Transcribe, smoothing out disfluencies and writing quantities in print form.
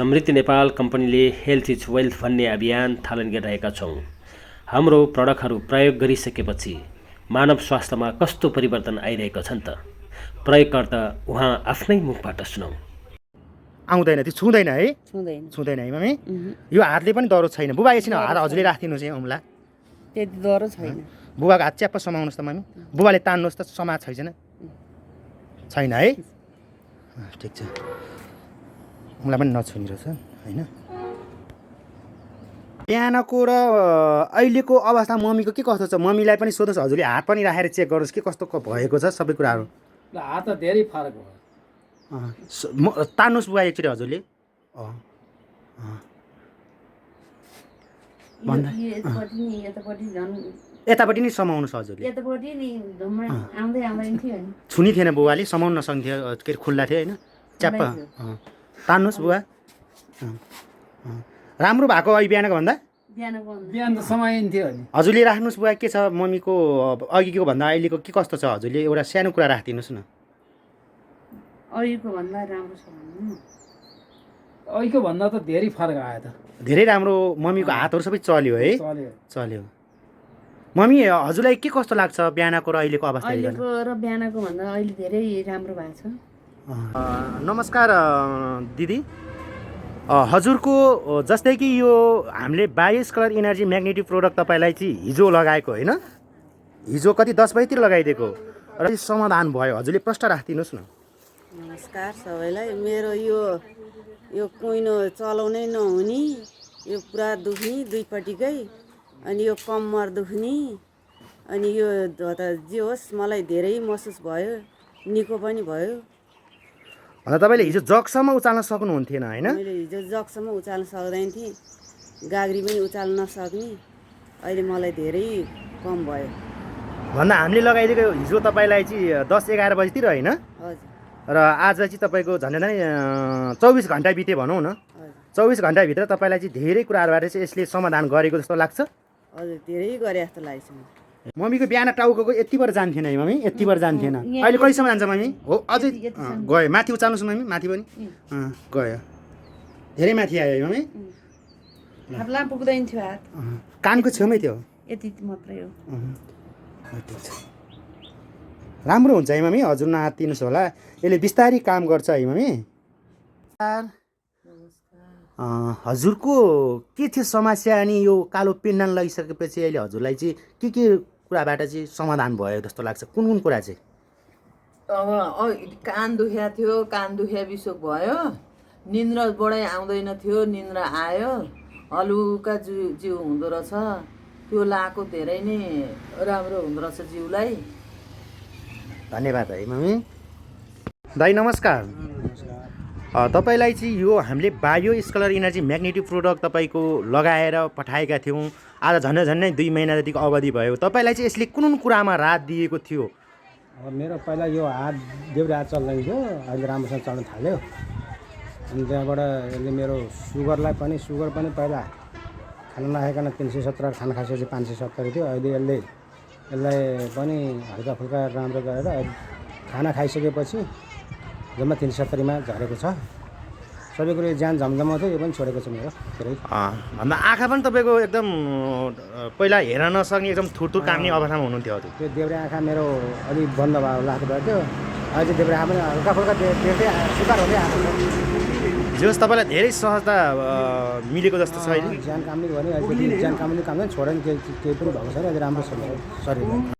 समृद्धि नेपाल कम्पनीले health is wealth भन्ने अभियान थालन गरिरहेका छौँ। हाम्रो प्रडक्टहरू प्रयोग गरिसकेपछि मानव स्वास्थ्यमा कस्तो परिवर्तन आइरहेको छ त प्रयोगकर्ता उहाँ आफ्नै मुखबाट सुनौ। आउँदैन, त्यो छुँदैन है? छुँदैन है मम्मी? यो हातले पनि डह्रो छैन। बुबा एकछिन हात हजुरले राखिदिनुहोस् है औँला। त्यति डह्रो छैन। बुबाको हात च्याप्प समाउनुहोस् त मम्मी। बुबाले तान्नुहोस् त, समाज छैन है? ठिक छ। औँला पनि नछुनी रहेछ होइन? बिहानको र अहिलेको अवस्था मम्मीको के कस्तो छ? मम्मीलाई पनि सोधोस्, हजुरले हात पनि राखेर चेक गरोस् के कस्तो भएको छ सबै कुराहरू। हात त धेरै फरक भयो। तान्नुहोस् बुबा एकचोटि हजुरले। यतापट्टि नै समाउनुहोस् हजुरले। छुनी थिएन बुबाले, समाउन नसक्थ्यो, के अरे खुल्ला थियो होइन? च्याप्प तान्नुहोस् बुबा। राम्रो भएको अहिले बिहानको भन्दा? बिहान त समाइन्थ्यो नि। हजुरले राख्नुहोस् बुबा। के छ मम्मीको अघिको भन्दा अहिलेको के कस्तो छ? हजुरले एउटा सानो कुरा राखिदिनुहोस् न। अहिलेको भन्दा राम्रो छ भन्नु? अहिलेको भन्दा त धेरै फरक आयो त। धेरै राम्रो। मम्मीको हातहरू सबै चल्यो है? चल्यो। मम्मी हजुरलाई के कस्तो लाग्छ बिहानको र अहिलेको अवस्था? अहिलेको र बिहानको भन्दा अहिले धेरै राम्रो भएको छ। नमस्कार दिदी। हजुरको जस्तै कि यो हामीले 22 कलर इनर्जी म्याग्नेटिक प्रोडक्ट तपाईँलाई चाहिँ हिजो लगाएको होइन? हिजो कति 10 बजीतिर लगाइदिएको र समाधान भयो। हजुरले प्रश्न राखिदिनुहोस् न। नमस्कार सबैलाई। मेरो यो कुइनो चलाउनै नहुने, यो पुरा दुख्ने दुईपट्टिकै, अनि यो कम्मर दुख्ने, अनि यो जे होस् मलाई धेरै महसुस भयो, निको पनि भयो। अन्त तपाईँले हिजो जगसम्म उचाल्न सक्नुहुन्थेन होइन? मैले हिजो जगसम्म उचाल्न सक्दैन थिएँ, गाग्री पनि उचाल्न नसक्ने। अहिले मलाई धेरै कम भयो। भन्दा हामीले लगाइदिएको हिजो तपाईँलाई चाहिँ 10-11 बजीतिर होइन? हजुर। र आज चाहिँ तपाईँको झन्डै 24 घन्टा बित्यो भनौँ न। 24 घन्टाभित्र तपाईँलाई चाहिँ धेरै कुराहरूबाट चाहिँ यसले समाधान गरेको जस्तो लाग्छ? हजुर, धेरै गरे जस्तो लाग्छ। मम्मीको बिहान टाउको यतिबाट जान्थेन है मम्मी? यतिबाट जान्थेन। अहिले कहिलेसम्म जान्छ मम्मी? हो अझै गयो। माथि उचाल्नुहोस् मम्मी, माथि पनि गयो। धेरै माथि आयो है मम्मी? हातला पुग्दैन थियो हात। कानको छेउमै थियो? यति मात्रै हो। ठिक छ। राम्रो हुन्छ है मम्मी, हजुर नआत्तिनुहोस् होला। यसले बिस्तारै काम गर्छ है मम्मी? हजुरको के थियो समस्या? अनि यो कालो पिण्डान लगिसकेपछि अहिले हजुरलाई चाहिँ के कुराबाट चाहिँ समाधान भयो जस्तो लाग्छ? कुन कुरा चाहिँ? अब कान दुख्या थियो, कान दुख्या बिसोक भयो, निन्द्रा बढाइ आउँदैन थियो, निन्द्रा आयो, हलुका जिउ हुँदो रहेछ। त्यो लाएको धेरै नै राम्रो हुँदो रहेछ जिउलाई। धन्यवाद है मम्मी। दाइ नमस्कार। तपाईँलाई चाहिँ यो हामीले bio scalar energy magnetic product तपाईँको लगाएर पठाएका थियौँ। आज झन्डै 2 महिना जतिको अवधि भयो। तपाईँलाई चाहिँ यसले कुन कुरामा राहत दिएको थियो? अब मेरो पहिला यो हात देब्रे हात चल्दैन थियो, अहिले राम्रोसँग चल्न थाल्यो। अनि त्यहाँबाट यसले मेरो सुगर पनि पहिला खाना नखाइकन 370, खाना खाइसकेपछि 570 थियो। अहिले यसलाई पनि हल्का फुल्का राम्रो गरेर खाना खाइसकेपछि जम्मा 370मा झरेको छ। सबै कुरो ज्यान झमझमाउँथ्यो, यो पनि छोडेको छ मेरो धेरै। भन्दा आँखा पनि तपाईँको एकदम पहिला हेर्न नसक्ने एकदम थुरथुर काम्ने अवस्थामा हुनुहुन्थ्यो। त्यो देब्रे आँखा मेरो अलिक बन्द भएको लाग्दो भयो थियो। अहिले देब्रे आँखा पनि हल्का फुल्का देख्दै सुधार हुँदै आएको छ। जे होस् तपाईँलाई धेरै सहजता मिलेको जस्तो छ अहिले। ज्यान कामले भने अहिले ज्यान कामले काम छोडेन, केही पनि भएको छैन। अहिले राम्रो छ मेरो शरीरमा।